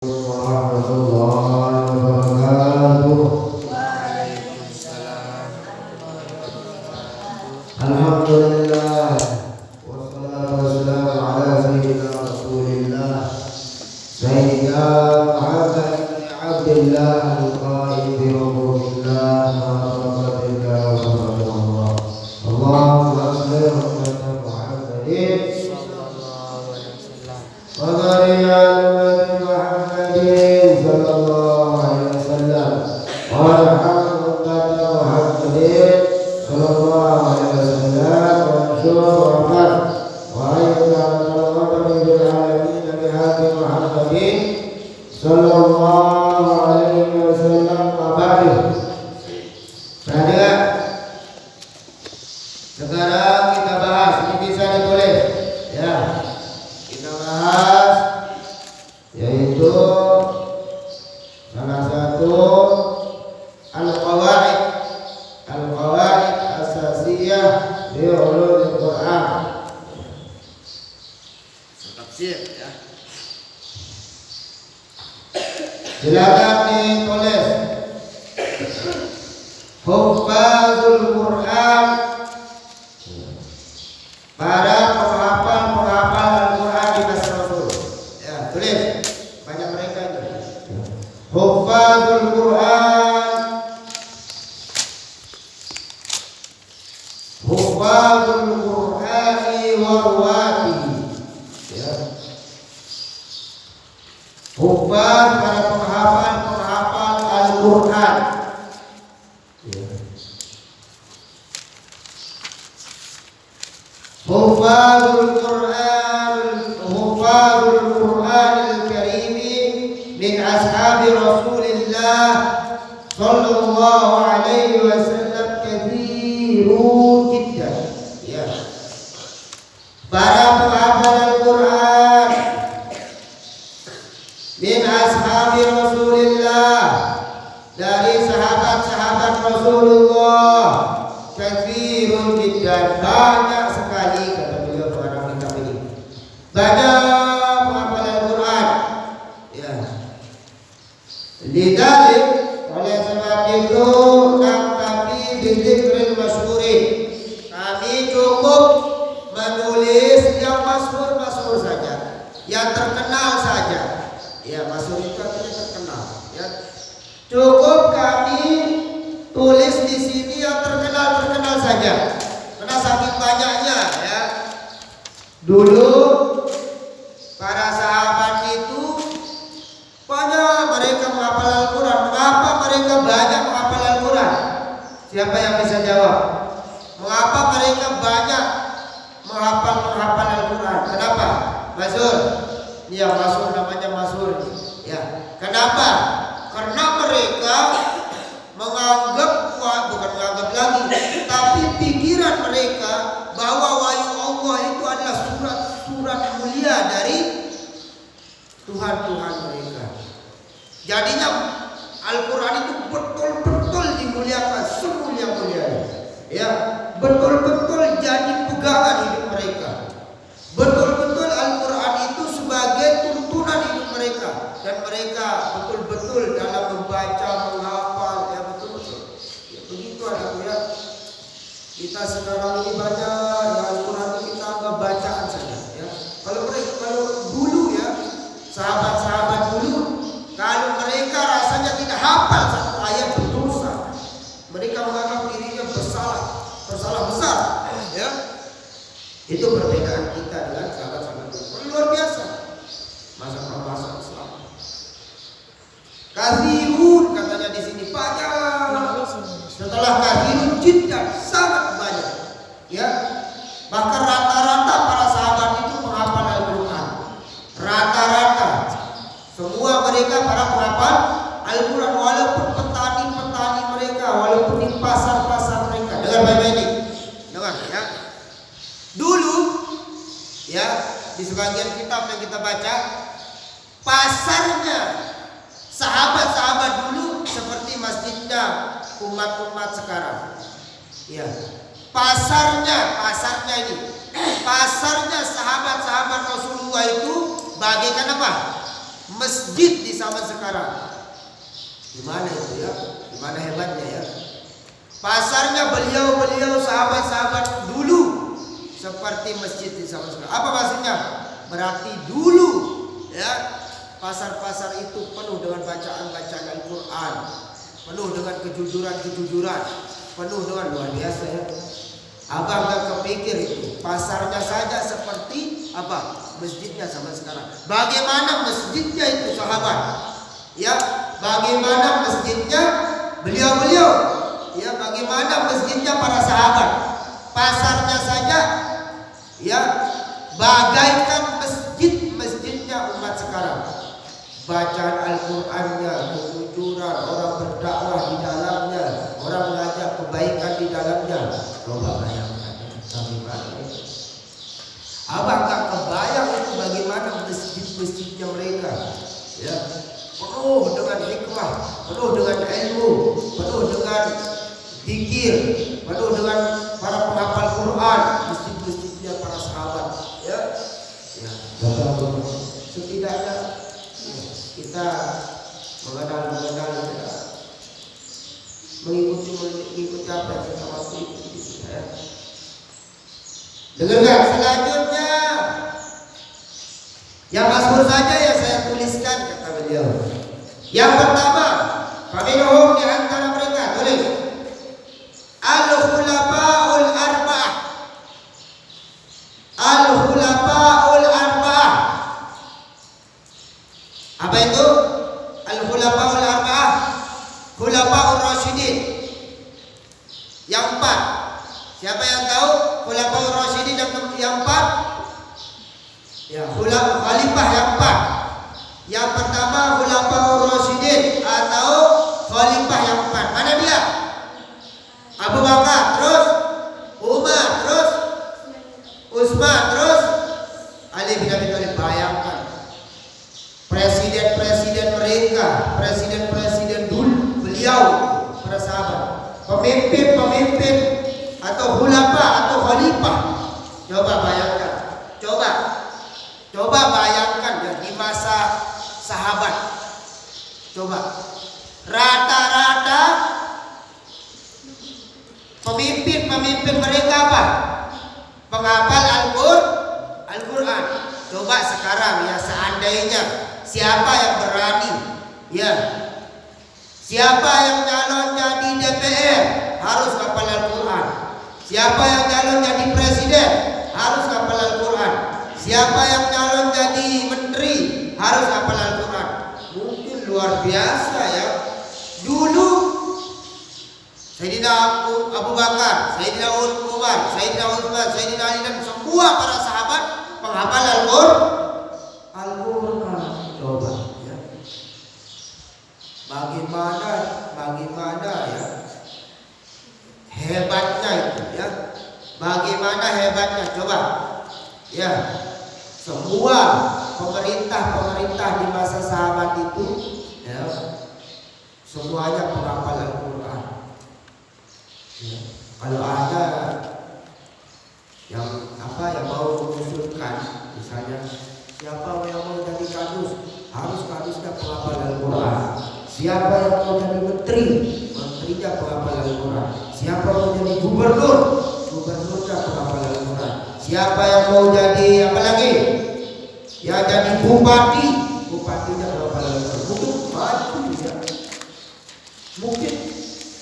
Warahmatullahi wabarakatuh. Alhamdulillah wassalatu wassalamu ala sayyidina Rasulillah Sayyidina Muhammad bin Abdillah al-qaid bi ruhillah ma taqaddaka wa rahmatullah. Allahumma salli ala Muhammadin sallallahu alaihi wasallam wa barik ala sallallahu alaihi wasallam wa rahmatullahi wa barakatuh. Sallallahu alaihi wasallam wa syurafat wa ayyukan bil alamin bi hadi Muhammadin sallallahu alaihi wasallam wa barik. Perhatikan, sekarang kita bahas, ini bisa ditulis ya, kita bahas yaitu salah satu al-qawaid asasiyah di ulumul Quran. Tafsir ya. Silakan ditulis. Hufazul Quran, para penghafal Al-Quran di masa Rasul. Ya, tulis. Banyak mereka itu. Hufazul Quran, Hufazul Qur'ani wa ruwatihi. Ya. Hufaz, para penghafal Al-Quran. Ya. Hufazul Qur'an al-Karim min ashabi Rasulillah sallallahu alaihi wasallam katsirun jiddan. Ya. Para penghafal Al-Quran min ashabi Rasulillah, dari sahabat-sahabat Rasulullah, katsirun jiddan, banyak sekali, kata beliau pengarang kitab ini, banyak penghafal Al-Quran. Ya. Lidalik, oleh sebab itu naktafi bidzikril masyhurin, kami cukup menulis yang masyhur saja, yang terkenal saja. Ya, masyhur itu artinya terkenal. Ya, cukup kami tulis di sini yang terkenal saja, karena saking banyaknya ya. Dulu para sahabat itu banyak mereka menghafal Al-Quran. Mengapa mereka banyak menghafal Al-Quran? Siapa yang bisa jawab? Mengapa mereka banyak menghafal Al-Quran? Kenapa? Masyhur. Ya, masyhur, namanya masyhur. Ya. Kenapa? Karena mereka menganggap, bukan menganggap lagi, tapi pikiran mereka bahwa wahyu Allah itu adalah surat mulia dari Tuhan mereka. Jadinya Al-Quran itu betul-betul dimuliakan, semulia-mulianya. Ya, betul-betul jadi pegangan hidup mereka. Betul-betul Al-Quran itu sebagai tuntunan hidup mereka, dan mereka betul-betul dalam membaca, menghafal, ya betul-betul. Ya, begitu anakku ya. Kita sekarang ini banyak ya, Al-Quran itu kita anggap bacaan saja. Ya. Kalau dulu ya, sahabat-sahabat dulu, kalau mereka rasanya tidak hafal satu ayat berdosa, mereka menganggap dirinya bersalah besar. Ya, itu perbedaan kita dengan sahabat-sahabat dulu. Luar biasa. Masa Islam. Kathirun, katanya di sini banyak. Setelah kathirun jiddan, sangat banyak. Ya, bahkan rata-rata para sahabat itu menghafal Al-Quran. Rata-rata semua mereka para penghafal Al-Quran, walaupun petani mereka, walaupun di pasar mereka. Dengar baik-baik ini. Dengar ya. Dulu ya, di sebagian kitab yang kita baca, pasarnya sahabat-sahabat dulu seperti masjidnya umat sekarang. Ya. Pasarnya sahabat-sahabat Rasulullah itu bagaikan apa? masjid di zaman sekarang. Gimana itu ya? Gimana hebatnya ya? Pasarnya beliau-beliau sahabat-sahabat dulu seperti masjid di zaman sekarang. Apa maksudnya? Berarti dulu ya pasar-pasar itu penuh dengan bacaan-bacaan Al-Quran, penuh dengan kejujuran-kejujuran, penuh dengan luar biasa ya. Abang gak kepikir itu pasarnya saja seperti apa masjidnya zaman sekarang. Bagaimana masjidnya itu sahabat ya, bagaimana masjidnya beliau-beliau ya, bagaimana masjidnya para sahabat. Pasarnya saja ya bagaikan masjidnya umat sekarang. Bacaan Al-Qurannya, kejujuran, orang berdakwah di dalamnya, orang mengajak kebaikan di dalamnya. Coba bayangkan bagaimana. Abang tak kebayang itu bagaimana masjid-masjidnya mereka ya, penuh dengan hikmah, penuh dengan ilmu, penuh dengan zikir, penuh dengan para penghafal Quran, masjid-masjidnya para sahabat ya. Ya, setidaknya kita mengenal ya, mengikuti apa yang kita mampu ikuti ya. Dengarkan selanjutnya yang masyhur saja yang saya tuliskan kata beliau. Yang pertama, faminhum di antara mereka tulis al-khulafaul arba'ah. Al-khulafaul arba'ah. Apa itu? Al-khulafaul arba'ah. Khulafaur rasyidin. Yang empat. Siapa yang tahu khulafaur rasyidin yang empat? Ya, khalifah yang empat. Yang pertama khulafaur rasyidin atau khalifah yang empat. Mana dia? Abu Bakar, terus Umar, terus Utsman, terus Ali bin Abi Thalib. Bayangkan presiden-presiden mereka, presiden-presiden dulu, beliau para sahabat, pemimpin-pemimpin atau khulafa atau khalifah. Coba bayangkan, coba bayangkan ya, di masa sahabat. Coba rata-rata pemimpin mereka apa? Penghafal Al-Quran. Coba sekarang ya, seandainya siapa yang berani ya, siapa yang calon jadi DPR harus hafal Al-Quran. Siapa yang calon jadi presiden harus hafal Al-Quran. Siapa yang calon jadi menteri harus hafal Al-Quran. Mungkin luar biasa ya. Dulu Sayyidina Abu Bakar, Sayyidina Umar, Sayyidina Utsman, Sayyidina Ali dan semua para sahabat penghafal Al-Quran. Coba ya. Bagaimana ya hebatnya itu ya. Bagaimana hebatnya coba ya. Semua pemerintah di masa sahabat itu ya, semuanya penghafal Al-Quran. Ya. Kalau ada yang mau mengusulkan, misalnya siapa yang mau jadi kadus, harus kadusnya penghafal Al-Quran. Siapa yang mau jadi menteri, menterinya penghafal Al-Quran. Siapa mau jadi gubernurnya penghafal Al-Quran. Siapa yang mau jadi apa lagi? Ya jadi bupatinya penghafal Al-Quran. Mungkin maju ya. Mungkin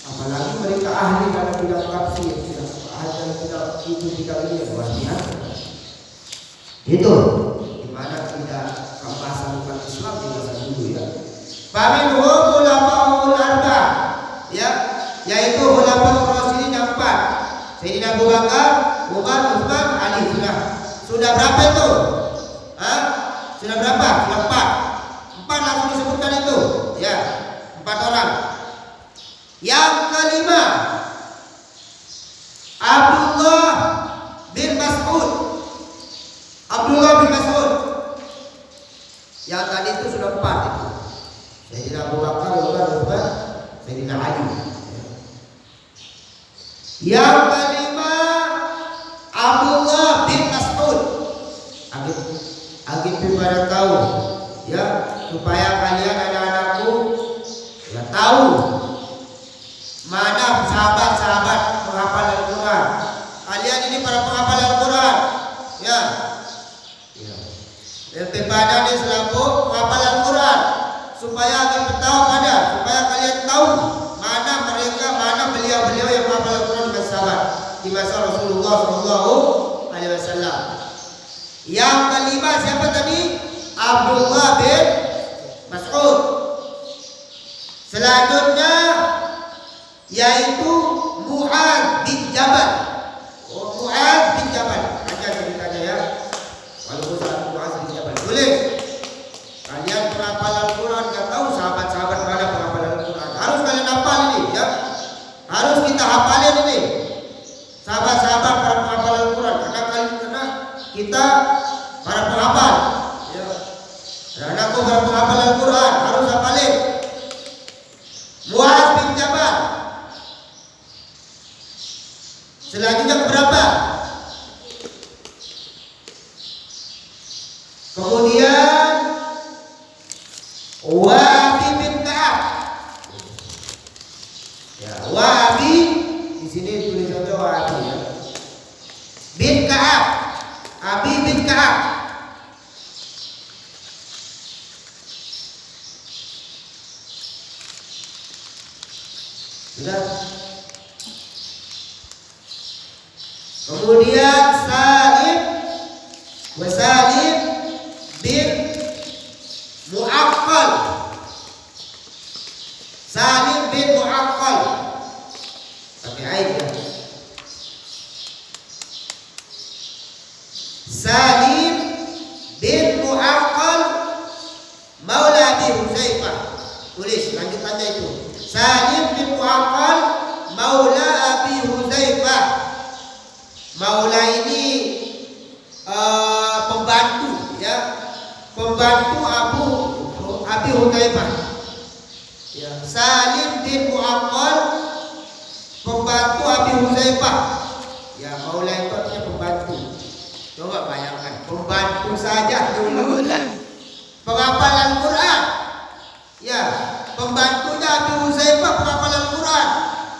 apalagi mereka ahli dalam bidang tafsir, ahli dalam itu bidang ini luar biasa. Itu dimana tidak pembahasan umat Islam di masa dulu ya. Faminhum khulafaul arba ya, yaitu khulafaur rasyidin yang empat. Sayyidina Abu Bakar, Umar, Utsman, Ali. Sudah berapa itu? Sudah berapa? Sudah empat. Empat langsung disebutkan itu ya, empat orang. Yang kelima Abdullah bin Mas'ud. Yang tadi itu sudah empat itu. Sayyidina Abu Bakar, Umar, Utsman, Sayyidina Ali. Yang kelima Abdullah bin Mas'ud. Agit pada tahu ya, tahu mana sahabat-sahabat penghafal Al-Quran. Kalian ini para penghafal Al-Quran, ya. Lebih pada di selaku penghafal Al-Quran, supaya supaya kalian tahu mana beliau-beliau yang menghafal Al-Quran dengan sahabat di masa Rasulullah SAW. Yang kelima siapa tadi? Abdullah bin Mas'ud. Selanjutnya yaitu Mu'adz bin Jabal. Mu'adz bin Jabal. Aja ceritanya ya. Walaupun Mu'adz bin Jabal. Tulis. Kalian penghafal Al-Quran enggak tahu sahabat-sahabat mana penghafal Al-Quran. Harus kalian hafal ini ya. Harus kita hafalin ini. Sahabat-sahabat para penghafal Al-Quran, karena kita para penghafal ya. Dan aku para penghafal Al-Quran harus hafalin. Mu'adz bin Jabal. Selanjutnya berapa? Kemudian Wa'bi bin Ka'ab. Ya, Wa'bi di sini tulisannya Wa'bi ya. Bin Ka'ab. Abi bin Ka'ab. Sudah. Kemudian Salim bin Mu'aqqal. Salim bin Mu'aqqal. Pakai air ya. Salim bin Mu'aqqal Maula Abi Huzaifah. Tulis lanjutannya itu. Salim bin Mu'aqqal Maula Abi Huzaifah. Maula ini pembantu ya. Pembantu Abi Huzaifah. Ya, Salim bin Mu'aqqal pembantu Abi Huzaifah. Ya, Maula itu artinya pembantu. Coba bayangkan, pembantu saja dulu penghafal Al-Quran. Ya, pembantunya Abi Huzaifah penghafal Al-Quran.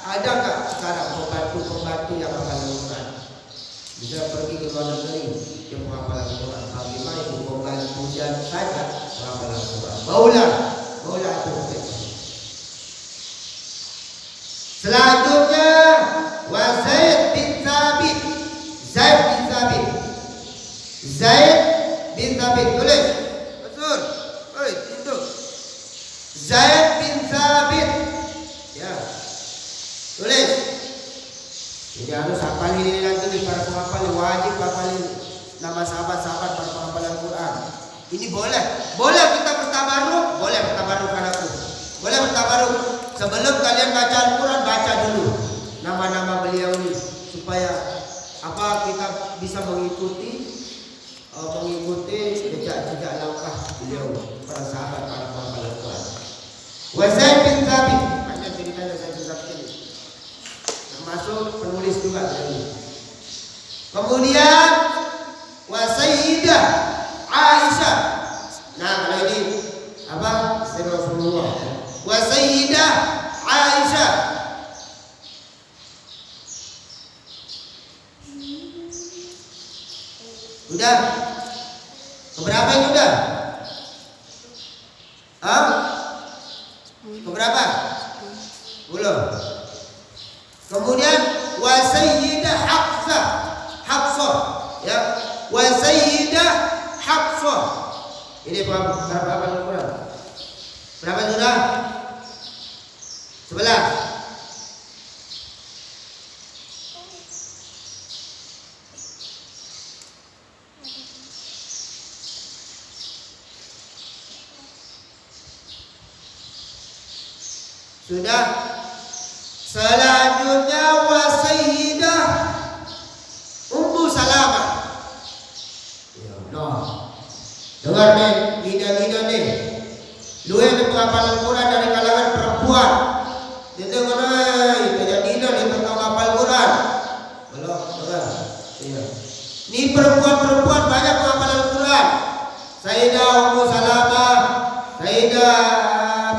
Ada enggak sekarang pembantu yang hafal Al-Quran? Bisa pergi ke luar negeri yang menghafal Al-Quran. Bagaimana itu pembantu saja menghafal Al-Quran? Maula itu. Selanjutnya Zaid bin Thabit. Tulis. Betul. Itu. Zaid bin Thabit. Ya. Tulis. Jadi harus hafal ini nanti para penghafal, wajib hafal nama sahabat-sahabat para penghafal Al-Quran. Ini boleh kita bertabaruk, anakku. Boleh bertabaruk. Sebelum kalian baca Al-Quran, baca dulu nama-nama beliau ini supaya kita bisa mengikuti jejak langkah beliau para sahabat para penghafal Al-Quran. Zaid bin Thabit, banyak ceritanya Zaid bin Thabit ini. Termasuk penulis juga ini. Kemudian Sayyidah Aisyah. Nah, kalau ini istri Rasulullah. Sayyidah Aisyah. Udah? Keberapa itu udah? Keberapa? Belum. Kemudian Sayyidah Hafsah, ya. Sayyidah Hafsah. Ini berapa Al-Quran? Berapa sudah? 11. Sudah. Selanjutnya Sayyidah Ummu Salamah. Dengar nih, lidah nih. Lu yang penghafal Al-Quran dari kalangan perempuan. Dia mana itu jadi dia tentang hafal Quran. Belum, iya. Ini perempuan-perempuan banyak penghafal Al-Quran. Sayyidah Ummu Salamah, Sayyidah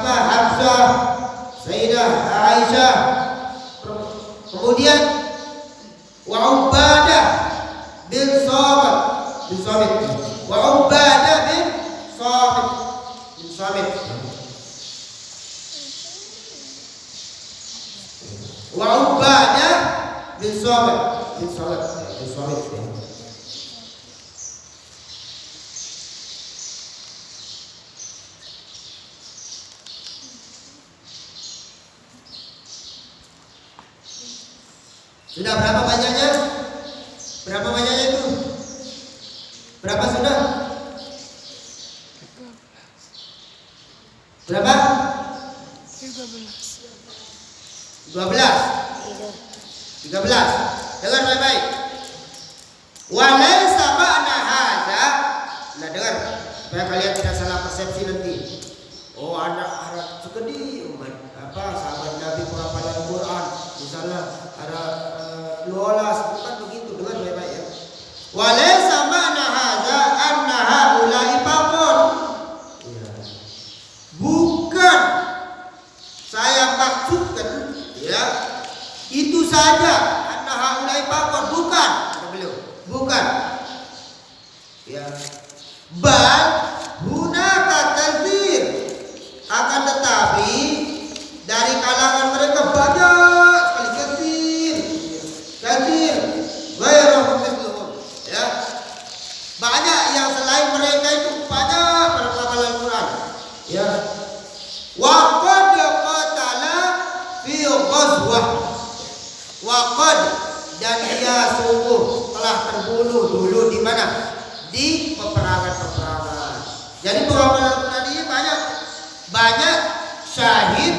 Hafsah, Sayyidah Aisyah. Kemudian wa Ubadah bin Samit. Wa Ubadah bin Samit. Wa Ubadah bin Samit. Sudah berapa banyaknya? Berapa banyaknya itu? Berapa sudah? Berapa? 13. Dengar baik-baik. Walaysa ma'na hadza. Nah, dengar supaya kalian tidak salah persepsi nanti. Oh, ada sekedi sahabat Nabi penghafal Al-Qur'an, misalnya ada 12, bukan begitu. Dengar baik-baik ya. Walaysa ma'na hadza anna haula'i faqat. Bukan saya maksudkan ya itu saja, anna haula'i faqat, bukan, kata beliau. Bukan. Ya. Bal hunaka katsir, akan tetapi dari kalangan mereka banyak sekali katsir ghairahum mithluhum, ya. Banyak yang selain mereka itu banyak para penghafal Al-Qur'an, ya. Wa qad qatala fi ghazwah. Wa qad, dan dia sungguh telah terbunuh dulu di mana? Di peperangan-peperangan. Jadi penghafal Al-Qur'an ini banyak syahid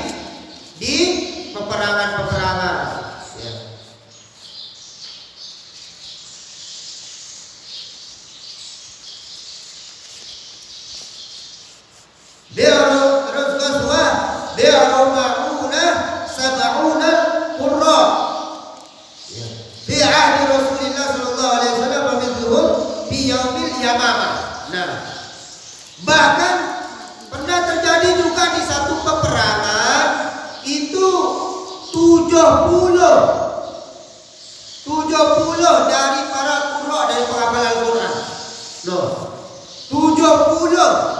di peperangan-peperangan, ya. Terus Ghazwah Bi'ru Ma'unah sab'una qurra, ya. Fi ahdi Rasulillah sallallahu alaihi wasallam wa mithluhum fi yaumil Yamamah. Nah, bahkan pernah terjadi juga di satu peperangan itu 70 dari para qurra, dari penghafal Al-Qur'an. Loh, 70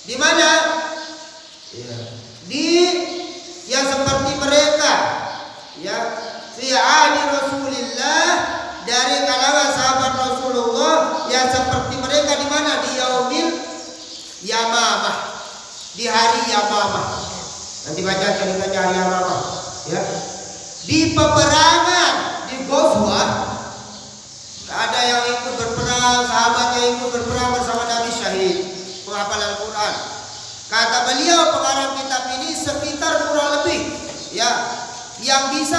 di mana? Ya. Di yang seperti mereka, ya, fi ahdi Rasulillah, dari kalangan sahabat Rasulullah yang seperti mereka di mana? Di yaumil Yamamah, di hari Yamamah. Nanti baca ceritanya hari Yamamah, ya. Di peperangan di Ghazwah ada yang ikut berperang, sahabatnya ikut berperang bersama Nabi, syahid penghafal Al-Qur'an. Kata beliau pengarang kitab ini sekitar kurang lebih, ya, yang bisa